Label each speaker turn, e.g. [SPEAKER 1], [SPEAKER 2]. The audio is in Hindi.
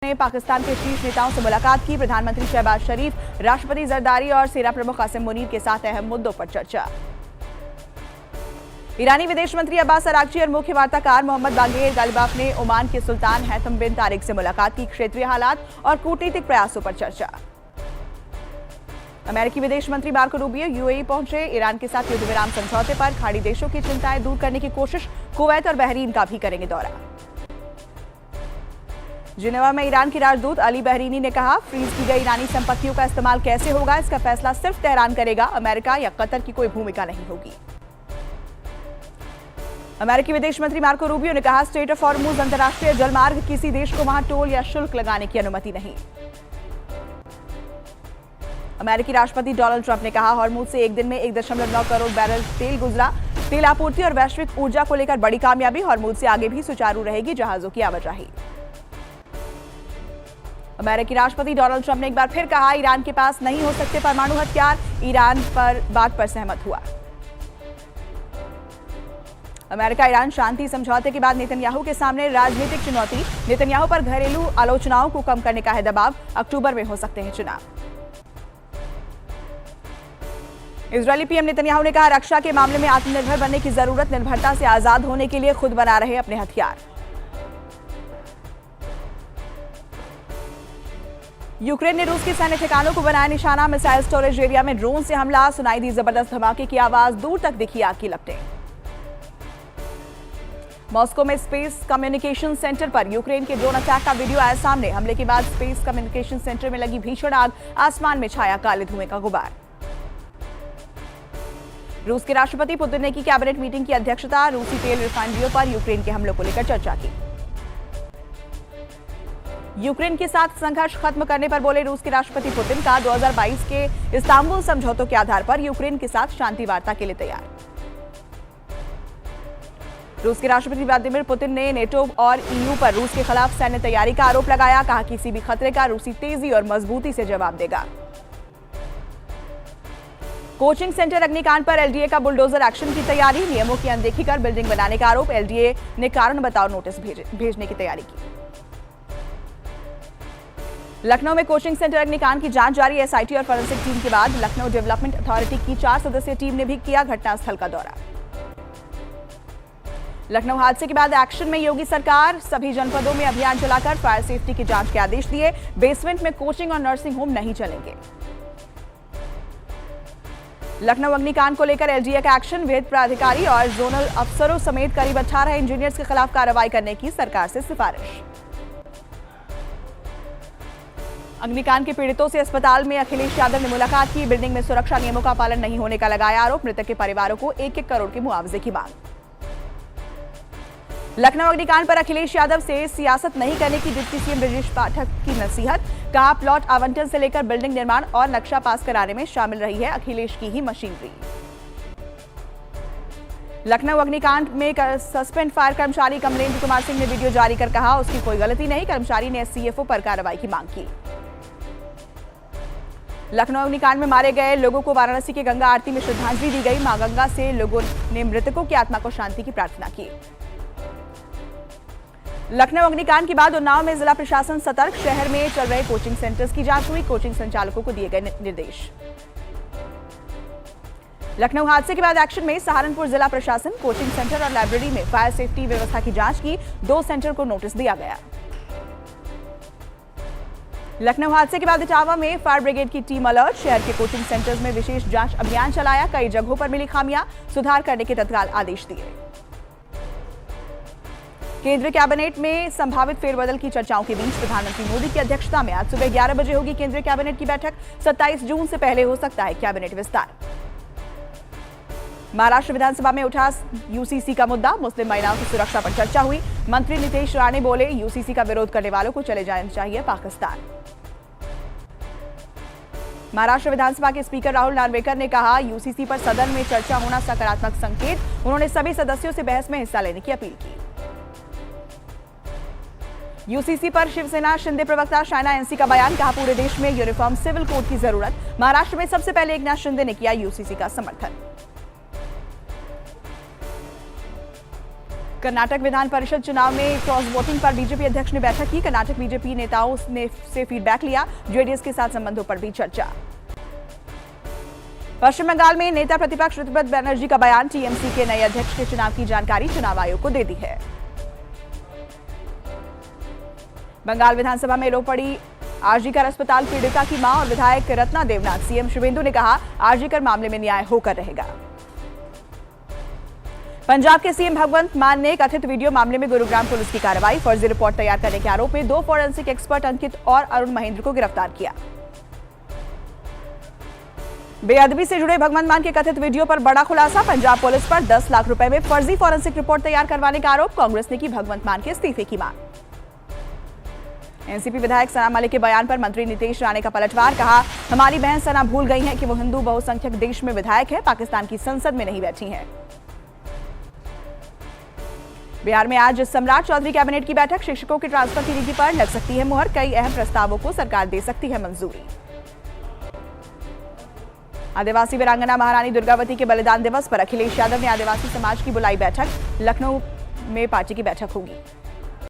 [SPEAKER 1] ने पाकिस्तान के शीर्ष नेताओं से मुलाकात की। प्रधानमंत्री शहबाज शरीफ, राष्ट्रपति जरदारी और सेना प्रमुख कासिम मुनीर के साथ अहम मुद्दों पर चर्चा। ईरानी विदेश मंत्री अब्बास अरागची और मुख्य वार्ताकार मोहम्मद बागेर गालिबाफ ने ओमान के सुल्तान हैथम बिन तारिक से मुलाकात की। क्षेत्रीय हालात और कूटनीतिक प्रयासों पर चर्चा। अमेरिकी विदेश मंत्री मार्को रूबियो यूएई पहुंचे। ईरान के साथ युद्ध विराम समझौते पर खाड़ी देशों की चिंताएं दूर करने की कोशिश। कुवैत और बहरीन का भी करेंगे दौरा। जिनेवा में ईरान की राजदूत अली बहरीनी ने कहा, फ्रीज की गई ईरानी संपत्तियों का इस्तेमाल कैसे होगा, इसका फैसला सिर्फ तेहरान करेगा। अमेरिका या कतर की कोई भूमिका नहीं होगी। अमेरिकी विदेश मंत्री मार्को रूबियो ने कहा, स्ट्रेट ऑफ हॉर्मुज अंतर्राष्ट्रीय जलमार्ग, किसी देश को वहां टोल या शुल्क लगाने की अनुमति नहीं। अमेरिकी राष्ट्रपति डोनाल्ड ट्रंप ने कहा, हॉर्मुज से एक दिन में 1.9 करोड़ बैरल तेल गुजरा। तेल आपूर्ति और वैश्विक ऊर्जा को लेकर बड़ी कामयाबी। हॉर्मुज से आगे भी सुचारू रहेगी जहाजों की आवाजाही। अमेरिकी राष्ट्रपति डोनाल्ड ट्रंप ने एक बार फिर कहा, ईरान के पास नहीं हो सकते परमाणु हथियार। ईरान पर बात पर सहमत हुआ। अमेरिका ईरान शांति समझौते के बाद नेतन्याहू के सामने राजनीतिक चुनौती। नेतन्याहू पर घरेलू आलोचनाओं को कम करने का है दबाव। अक्टूबर में हो सकते हैं चुनाव। इजरायली पीएम नेतन्याहू ने कहा, रक्षा के मामले में आत्मनिर्भर बनने की जरूरत। निर्भरता से आजाद होने के लिए खुद बना रहे अपने हथियार। यूक्रेन ने रूस के सैन्य ठिकानों को बनाया निशाना। मिसाइल स्टोरेज एरिया में ड्रोन से हमला। सुनाई दी जबरदस्त धमाके की आवाज। दूर तक दिखी आग की लपटें। मॉस्को में स्पेस कम्युनिकेशन सेंटर पर यूक्रेन के ड्रोन अटैक का वीडियो आया सामने। हमले के बाद स्पेस कम्युनिकेशन सेंटर में लगी भीषण आग। आसमान में छाया काले धुएं का गुबार। रूस के राष्ट्रपति पुतिन ने की कैबिनेट मीटिंग की अध्यक्षता। रूसी तेल रिफाइनरियों पर यूक्रेन के हमलों को लेकर चर्चा की। यूक्रेन के साथ संघर्ष खत्म करने पर बोले रूस के राष्ट्रपति पुतिन का 2022 के इस्तांबुल समझौतों के आधार पर यूक्रेन के साथ शांति वार्ता के लिए तैयार। रूस के राष्ट्रपति व्लादिमीर पुतिन ने नेटो और ईयू पर रूस के खिलाफ सैन्य तैयारी का आरोप लगाया। कहा, किसी भी खतरे का रूसी तेजी और मजबूती से जवाब देगा। कोचिंग सेंटर अग्निकांड पर एलडीए का बुलडोजर एक्शन की तैयारी। नियमों की अनदेखी कर बिल्डिंग बनाने का आरोप। एलडीए ने कारण बताओ नोटिस भेजने की तैयारी की। लखनऊ में कोचिंग सेंटर अग्निकांड की जांच जारी। एसआईटी और फॉरेंसिक टीम के बाद लखनऊ डेवलपमेंट अथॉरिटी की 4 सदस्यीय टीम ने भी किया घटनास्थल का दौरा। लखनऊ हादसे के बाद एक्शन में योगी सरकार। सभी जनपदों में अभियान चलाकर फायर सेफ्टी की जांच के आदेश दिए। बेसमेंट में कोचिंग और नर्सिंग होम नहीं चलेंगे। लखनऊ अग्निकांड को लेकर एलडीए का एक्शन। वित्त प्राधिकारी और जोनल अफसरों समेत करीब 18 इंजीनियर्स के खिलाफ कार्रवाई करने की सरकार से सिफारिश। अग्निकांड के पीड़ितों से अस्पताल में अखिलेश यादव ने मुलाकात की। बिल्डिंग में सुरक्षा नियमों का पालन नहीं होने का लगाया आरोप। मृतक के परिवारों को 1-1 करोड़ के मुआवजे की मांग। लखनऊ अग्निकांड पर अखिलेश यादव से सियासत नहीं करने की डिप्टी सीएम ब्रजेश पाठक की नसीहत। कहा, प्लॉट आवंटन से लेकर बिल्डिंग निर्माण और नक्शा पास कराने में शामिल रही है अखिलेश की ही मशीनरी। लखनऊ अग्निकांड में सस्पेंड फायर कर्मचारी कमलेंद्र कुमार सिंह ने वीडियो जारी कर कहा, उसकी कोई गलती नहीं। कर्मचारी ने एससीएफओ पर कार्रवाई की मांग की। लखनऊ अग्निकांड में मारे गए लोगों को वाराणसी के गंगा आरती में श्रद्धांजलि दी गई। मां गंगा से लोगों ने मृतकों की आत्मा को शांति की प्रार्थना की। लखनऊ अग्निकांड के बाद उन्नाव में जिला प्रशासन सतर्क। शहर में चल रहे कोचिंग सेंटर्स की जांच हुई। कोचिंग संचालकों को दिए गए निर्देश। लखनऊ हादसे के बाद एक्शन में सहारनपुर जिला प्रशासन। कोचिंग सेंटर और लाइब्रेरी में फायर सेफ्टी व्यवस्था की जांच की। 2 सेंटर को नोटिस दिया गया। लखनऊ हादसे के बाद इटावा में फायर ब्रिगेड की टीम अलर्ट। शहर के कोचिंग सेंटर्स में विशेष जांच अभियान चलाया। कई जगहों पर मिली खामियां, सुधार करने के तत्काल आदेश दिए। केंद्रीय कैबिनेट में संभावित फेरबदल की चर्चाओं के बीच प्रधानमंत्री मोदी की अध्यक्षता में आज सुबह 11 बजे होगी केंद्रीय कैबिनेट की बैठक। 27 जून से पहले हो सकता है कैबिनेट विस्तार। महाराष्ट्र विधानसभा में उठा यूसीसी का मुद्दा। मुस्लिम महिलाओं की सुरक्षा पर चर्चा हुई। मंत्री नितेश राणे बोले, यूसीसी का विरोध करने वालों को चले जाना चाहिए पाकिस्तान। महाराष्ट्र विधानसभा के स्पीकर राहुल नार्वेकर ने कहा, यूसीसी पर सदन में चर्चा होना सकारात्मक संकेत। उन्होंने सभी सदस्यों से बहस में हिस्सा लेने की अपील की। यूसीसी पर शिवसेना शिंदे प्रवक्ता शायना एनसी का बयान। कहा, पूरे देश में यूनिफॉर्म सिविल कोड की जरूरत। महाराष्ट्र में सबसे पहले एकनाथ शिंदे ने किया यूसीसी का समर्थन। कर्नाटक विधान परिषद चुनाव में क्रॉस वोटिंग पर बीजेपी अध्यक्ष ने बैठक की। कर्नाटक बीजेपी नेताओं ने से फीडबैक लिया। जेडीएस के साथ संबंधों पर भी चर्चा। पश्चिम बंगाल में नेता प्रतिपक्ष ऋतुपत बनर्जी का बयान, टीएमसी के नए अध्यक्ष के चुनाव की जानकारी चुनाव आयोग को दे दी है। बंगाल विधानसभा में रो पड़ी आरजीकर अस्पताल पीड़िता की मां और विधायक रत्ना देवनाथ। सीएम शिवेंदु ने कहा, आरजीकर मामले में न्याय होकर रहेगा। पंजाब के सीएम भगवंत मान ने कथित वीडियो मामले में गुरुग्राम पुलिस की कार्रवाई। फर्जी रिपोर्ट तैयार करने के आरोप में 2 फॉरेंसिक एक्सपर्ट अंकित और अरुण महेंद्र को गिरफ्तार किया। बेअदबी से जुड़े भगवंत मान के कथित वीडियो पर बड़ा खुलासा। पंजाब पुलिस पर 10 लाख रुपए में फर्जी फॉरेंसिक रिपोर्ट तैयार करवाने का आरोप। कांग्रेस ने की भगवंत मान के इस्तीफे की मांग। एनसीपी विधायक सना मलिक के बयान पर मंत्री नीतीश राणे का पलटवार। कहा, हमारी बहन सना भूल गई हैं कि वो हिंदू बहुसंख्यक देश में विधायक है, पाकिस्तान की संसद में नहीं बैठी हैं। बिहार में आज सम्राट चौधरी कैबिनेट की बैठक। शिक्षकों के ट्रांसफर की नीति पर लग सकती है मुहर। कई अहम प्रस्तावों को सरकार दे सकती है मंजूरी। आदिवासी वीरांगना महारानी दुर्गावती के बलिदान दिवस पर अखिलेश यादव ने आदिवासी समाज की बुलाई बैठक। लखनऊ में पार्टी की बैठक होगी।